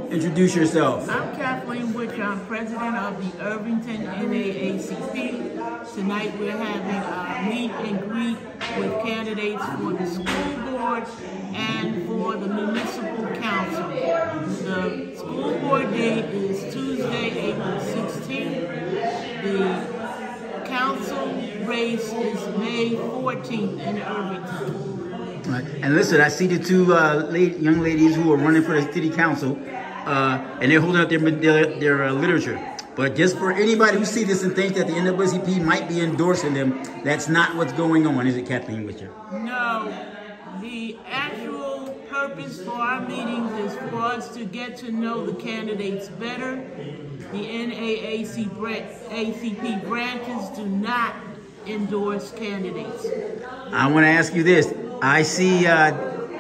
Introduce yourself. I'm Kathleen Butcher. I'm president of the Irvington NAACP. Tonight we're having a meet and greet with candidates for the school board and for the Municipal Council. The school board date is Tuesday, April 16th. The council race is May 14th in Irvington. Right. And listen, I see the two young ladies who are running for the city council, and they're holding up their literature. But just for anybody who sees this and thinks that the NAACP might be endorsing them, that's not what's going on, is it, Kathleen Butcher? No. The actual purpose for our meetings is for us to get to know the candidates better. The NAACP branches do not endorse candidates. I want to ask you this. I see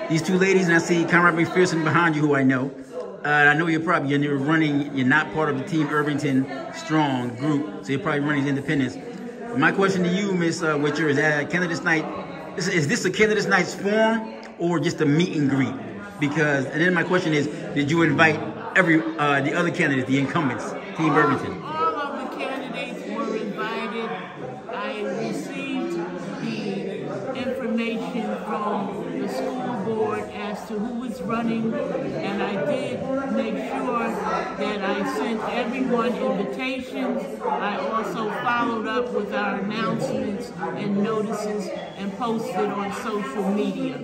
these two ladies, and I see Conrad McPherson behind you, who I know. I know you're not part of the Team Irvington Strong group, so you're probably running as independents. But my question to you, Ms. Witcher, is that candidates night, is this a candidates night's forum or just a meet and greet? And then my question is, did you invite the other candidates, the incumbents, Team Irvington? All of the candidates were invited. I received the information from the school board as to who was running, and I did make sure that I sent everyone invitations. I also followed up with our announcements and notices and posted on social media.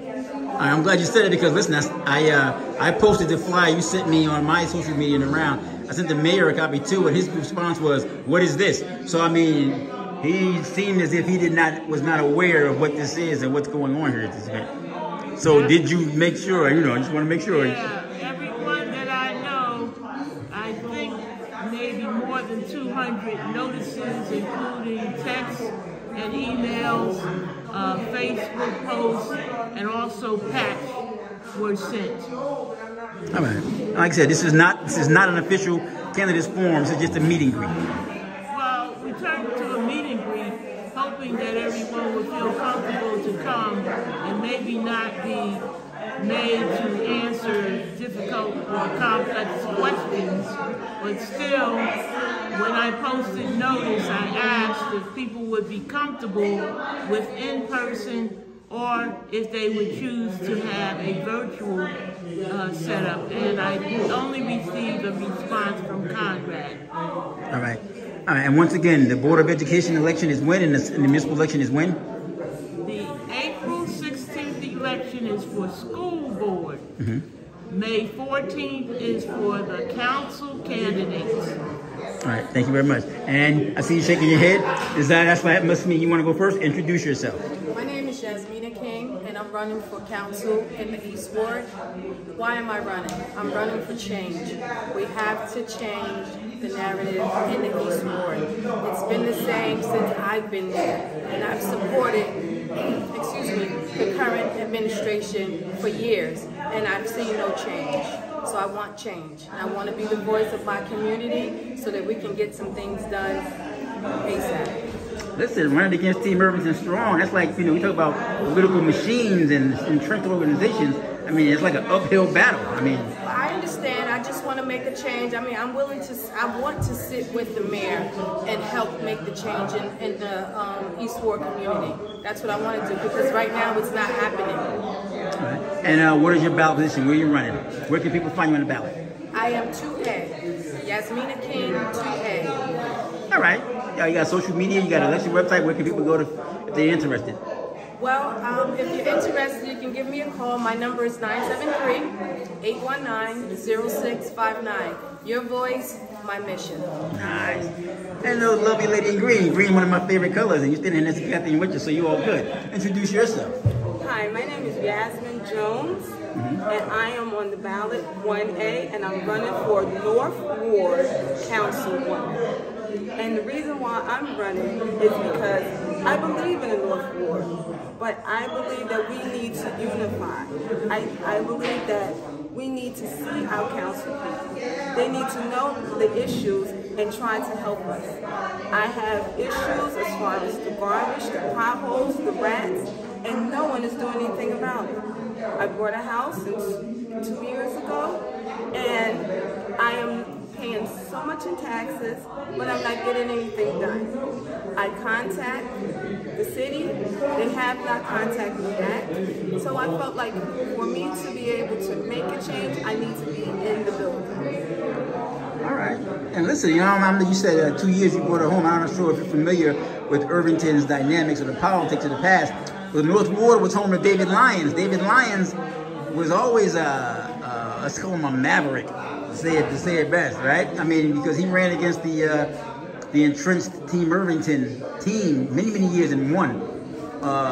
I'm glad you said it, because listen, I posted the flyer you sent me on my social media and around. I sent the mayor a copy too, and his response was, "What is this?" So I mean, he seemed as if he was not aware of what this is and what's going on here at this event. So did you make sure? I just want to make sure. Yeah, everyone that I know, I think maybe more than 200 notices, including texts and emails, Facebook posts, and also patch were sent. All right. Like I said, this is not an official candidates forum. This is just a meet and greet. Well, we turned to a meet and greet, hoping that everyone would feel comfortable to come and maybe not be made to answer difficult or complex questions. But still, when I posted notice, I asked if people would be comfortable with in-person or if they would choose to have a virtual setup. And I only received a response from Conrad. All right. And once again, the Board of Education election is when, and the municipal election is when? The April 16th election is for school board. Mm-hmm. May 14th is for the council candidates. All right, thank you very much. And I see you shaking your head. That must mean you want to go first? Introduce yourself. My name is King, and I'm running for council in the East Ward. Why am I running? I'm running for change. We have to change the narrative in the East Ward. It's been the same since I've been there, and I've supported, the current administration for years, and I've seen no change. So I want change, and I want to be the voice of my community so that we can get some things done ASAP. Listen, running against Team Irvington Strong, that's like, we talk about political machines and entrenched organizations. I mean, it's like an uphill battle. I understand. I just want to make a change. I want to sit with the mayor and help make the change in the East Ward community. That's what I want to do, because right now it's not happening. Right. And what is your ballot position? Where are you running? Where can people find you on the ballot? I am 2A. Yasmina King, 2A. All right. You got social media, you got an election website. Where can people go to if they're interested? Well, if you're interested, you can give me a call. My number is 973-819-0659. Your voice, my mission. Nice. And the lovely lady in green. Green, one of my favorite colors. And you're standing next to Kathleen Witcher, so you're all good. Introduce yourself. Hi, my name is Yasmin Jones, and I am on the ballot 1A, and I'm running for North Ward Councilwoman. And the reason why I'm running is because I believe in the North Ward, but I believe that we need to unify. I believe that we need to see our council people. They need to know the issues and try to help us. I have issues as far as the garbage, the potholes, the rats, and no one is doing anything about it. I bought a house 2 years ago, and much in taxes, but I'm not getting anything done. I contact the city, they have not contacted me back. So I felt like for me to be able to make a change, I need to be in the building. All right. And listen, you know, you said 2 years you bought a home. I'm not sure if you're familiar with Irvington's dynamics or the politics of the past. But North Ward was home to David Lyons. David Lyons was always let's call him a maverick, to say it best, right? I mean, because he ran against the entrenched Team Irvington team many years and won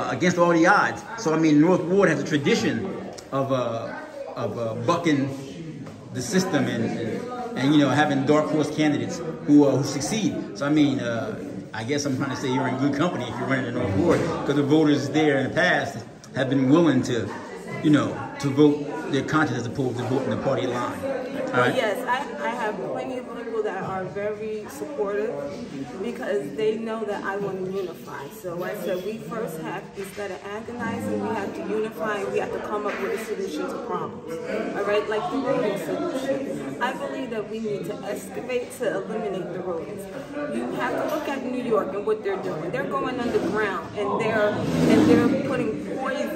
against all the odds. So I mean, North Ward has a tradition of bucking the system and you know, having dark horse candidates who succeed. So I mean, I guess I'm trying to say you're in good company if you're running the North Ward, because the voters there in the past have been willing to, you know, to vote their conscience as opposed to voting the party line. All right? Yes, I have plenty of people that are very supportive because they know that I want to unify. So I said we first have, instead of agonizing, we have to unify and we have to come up with a solution to problems. All right, like the rodent solution. I believe that we need to excavate to eliminate the rodents. You have to look at New York and what they're doing. They're going underground and they're putting poison,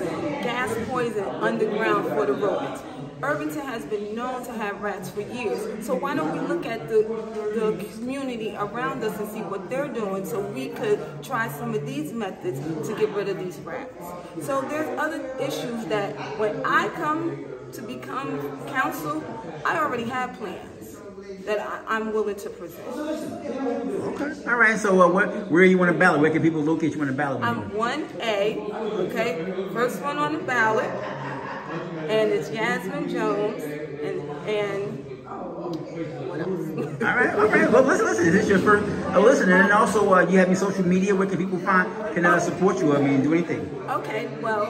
gas poison underground for the rodents. Irvington has been known to have rats for years. So why don't we look at the community around us and see what they're doing so we could try some of these methods to get rid of these rats. So there's other issues that when I come to become council, I already have plans that I'm willing to present. Okay. All right. So where you want to ballot? Where can people locate you on the ballot? I'm 1A, okay? First one on the ballot. And it's Yasmin Jones, and what else? All right. Well, listen. Is this your first listener? And also, you have any social media? Where can people can support you? I mean, do anything? Okay. Well,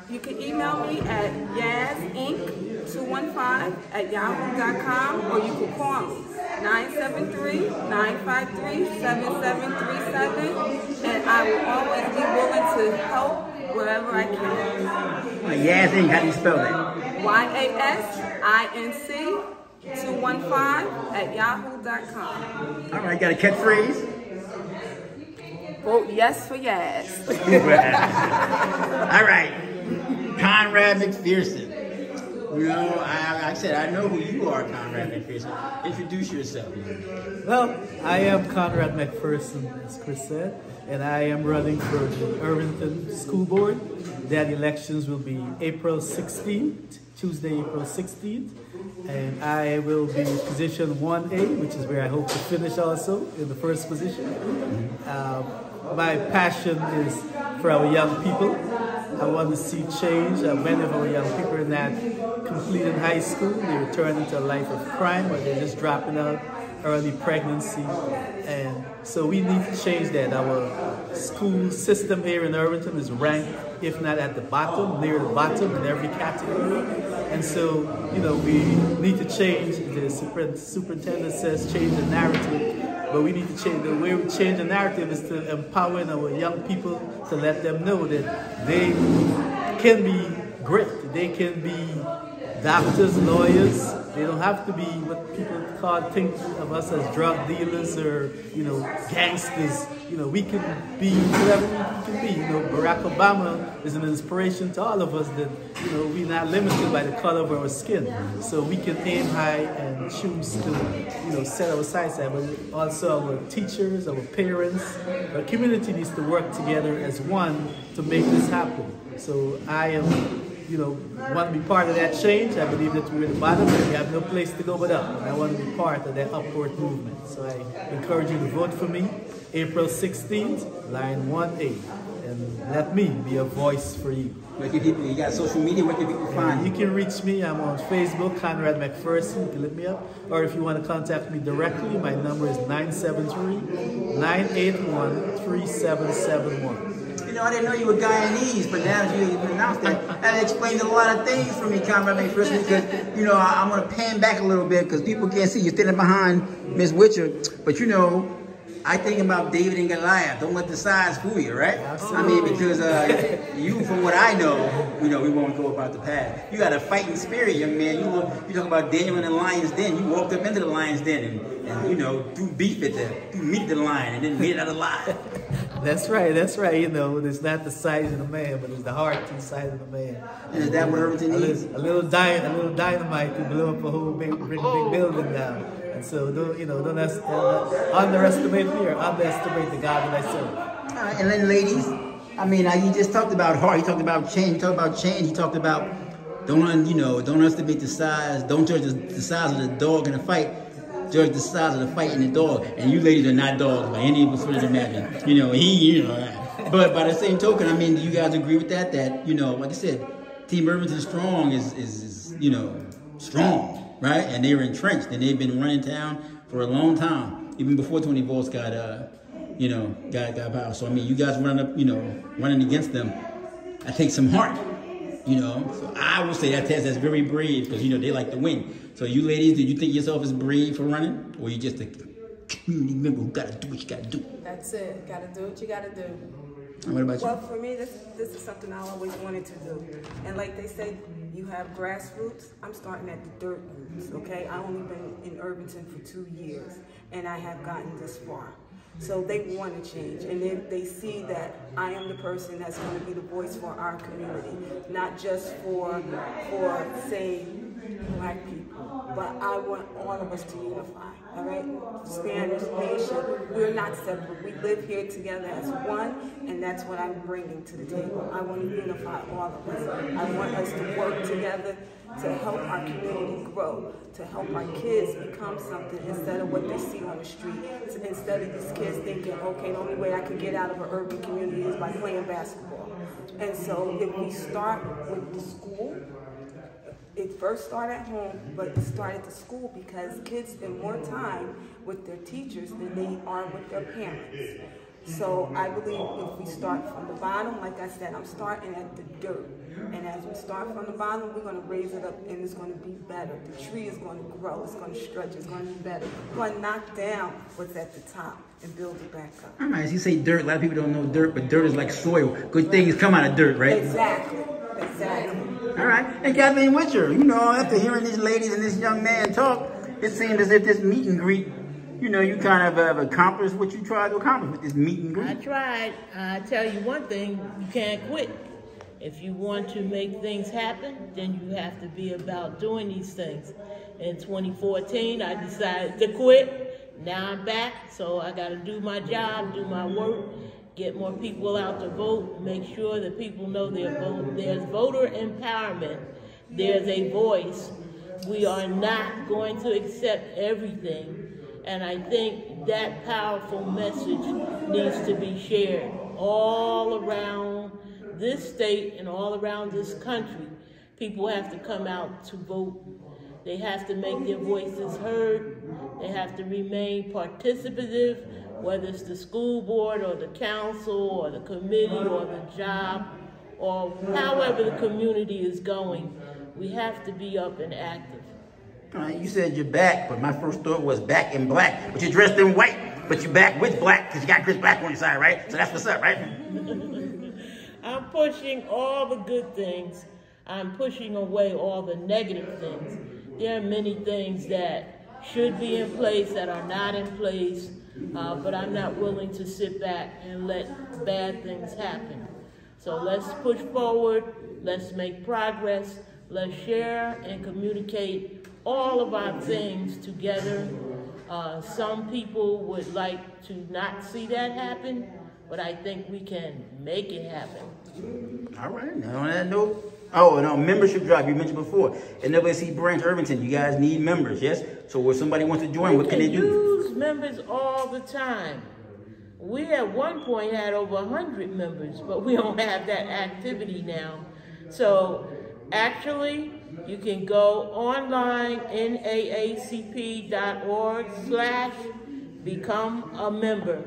you can email me at yazinc215@yahoo.com, or you can call me 973-953-7737, and I will always be willing to help wherever I can. Yazinc, how do you spell that? YASINC215@yahoo.com. All right, got a catchphrase? Vote yes for Yaz. All right, Conrad McPherson. You know, I said I know who you are, Conrad McPherson. Introduce yourself. Well, I am Conrad McPherson, as Chris said, and I am running for the Irvington School Board. That elections will be April 16th, Tuesday, April 16th, and I will be position 1A, which is where I hope to finish also, in the first position. My passion is for our young people. I want to see change. Many of our young people are not completing high school. They return into a life of crime, or they're just dropping out, early pregnancy. And so we need to change that. Our school system here in Irvington is ranked, if not at the bottom, near the bottom in every category. And so, you know, we need to change. The superintendent says change the narrative. But we need to change, the way we change the narrative is to empower our young people, to let them know that they can be great. They can be doctors, lawyers. They don't have to be what people think of us as drug dealers or, you know, gangsters. You know, we can be whatever we can be. You know, Barack Obama is an inspiration to all of us that, you know, we're not limited by the color of our skin. So we can aim high and choose to, you know, set our sights at. But also our teachers, our parents, our community needs to work together as one to make this happen. So I am, you know, want to be part of that change. I believe that we're at the bottom and we have no place to go but up. And I want to be part of that upward movement. So I encourage you to vote for me, April 16th, line 1A. And let me be a voice for you. Where can people, you got social media, where can people find you? You can reach me. I'm on Facebook, Conrad McPherson. You can look me up. Or if you want to contact me directly, my number is 973-981-3771. You know, I didn't know you were Guyanese, but now that you announced that, that explains a lot of things for me, Conrad McPherson, because, you know, I'm going to pan back a little bit because people can't see you standing behind Ms. Witcher, but, you know, I think about David and Goliath. Don't let the size fool you, right? Absolutely. I mean, because you, from what I know, we won't go about the past. You got a fighting spirit, young man. You talk about Daniel in the lion's den. You walked up into the lion's den and threw beef at threw meat at the lion and then made it out alive. That's right. That's right. It's not the size of the man, but it's the heart inside of the man. And is that what Irvington needs? A little dynamite to blow up a whole big building down. And so, don't underestimate fear. Underestimate the God that I serve. All right, and then ladies, I mean, you just talked about heart. You talked about change. You talked about change. You talked about don't underestimate the size. Don't judge the size of the dog in a fight. Judge the size of the fight in the dog. And you ladies are not dogs by any sort of imagine. But by the same token, I mean, do you guys agree with that? That like I said, Team Irvington Strong is strong, right? And they're entrenched, and they've been running town for a long time, even before Tony Volz got power. So I mean, you guys running against them, I take some heart. So I will say that's very brave because they like to win. So you ladies, do you think yourself as brave for running, or you just a community member who gotta do what you gotta do? That's it. Gotta do what you gotta do. And what about you? Well, for me, this is something I always wanted to do. And like they say, you have grassroots. I'm starting at the dirt roots, okay? I've only been in Irvington for 2 years, and I have gotten this far. So they want to change, and then they see that I am the person that's going to be the voice for our community, not just for say, Black people, but I want all of us to unify, all right? Spanish, Haitian, we're not separate. We live here together as one, and that's what I'm bringing to the table. I want to unify all of us. I want us to work together to help our community grow, to help our kids become something instead of what they see on the street. Instead of these kids thinking, okay, the only way I can get out of an urban community is by playing basketball. And so if we start with the school, it first started at home, but it started at the school because kids spend more time with their teachers than they are with their parents. So I believe if we start from the bottom, like I said, I'm starting at the dirt. And as we start from the bottom, we're going to raise it up and it's going to be better. The tree is going to grow, it's going to stretch, it's going to be better. We're going to knock down what's at the top and build it back up. All right, as you say dirt, a lot of people don't know dirt, but dirt is like soil. Good things come out of dirt, right? Exactly. All right, and Kathleen Witcher, after hearing these ladies and this young man talk, it seemed as if this meet and greet, you kind of have accomplished what you tried to accomplish with this meet and greet. I tried. I tell you one thing, you can't quit. If you want to make things happen, then you have to be about doing these things. In 2014, I decided to quit. Now I'm back, so I got to do my job, do my work, get more people out to vote, make sure that people know their vote. There's voter empowerment. There's a voice. We are not going to accept everything. And I think that powerful message needs to be shared all around this state and all around this country. People have to come out to vote. They have to make their voices heard. They have to remain participative, whether it's the school board or the council or the committee or the job or however the community is going. We have to be up and active. All right, you said you're back, but my first thought was back in black. But you're dressed in white, but you're back with black because you got Chris Black on your side, right? So that's what's up, right? I'm pushing all the good things. I'm pushing away all the negative things. There are many things that should be in place that are not in place, but I'm not willing to sit back and let bad things happen. So let's push forward, let's make progress, let's share and communicate all of our things together. Some people would like to not see that happen, but I think we can make it happen. All right, now on that note, membership drive you mentioned before. NAACP Branch Irvington, you guys need members, yes? So if somebody wants to join, what can they do? We use members all the time. We at one point had over 100 members, but we don't have that activity now. So actually, you can go online, naacp.org/become a member.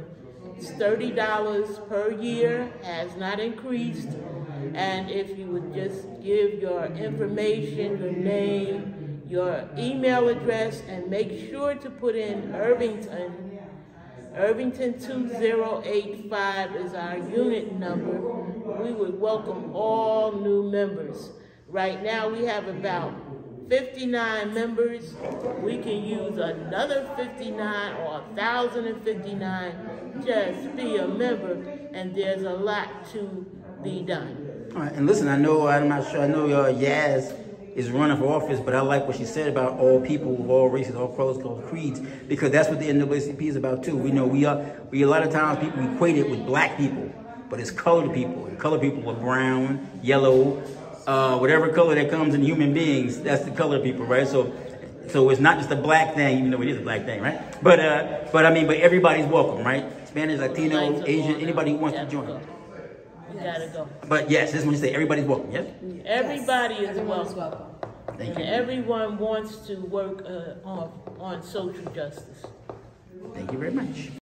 It's $30 per year, has not increased. And if you would just give your information, your name, your email address, and make sure to put in Irvington Irvington 2085 is our unit number. We would welcome all new members. Right now we have about 59 members. We can use another 59 or 1,059. Just be a member, and there's a lot to be done. All right, and listen, I'm not sure, I know Yaz is running for office, but I like what she said about all people of all races, all colors, all creeds, because that's what the NAACP is about too. We know we a lot of times people equate it with black people, but it's colored people. And colored people are brown, yellow, whatever color that comes in human beings, that's the colored people, right? So it's not just a black thing, even though it is a black thing, right? But everybody's welcome, right? Spanish, Latino, Asian, anybody who wants to join. You gotta go. But yes, this is when you say everybody's welcome, yes? Everybody is welcome. Thank you. And everyone wants to work on social justice. Thank you very much.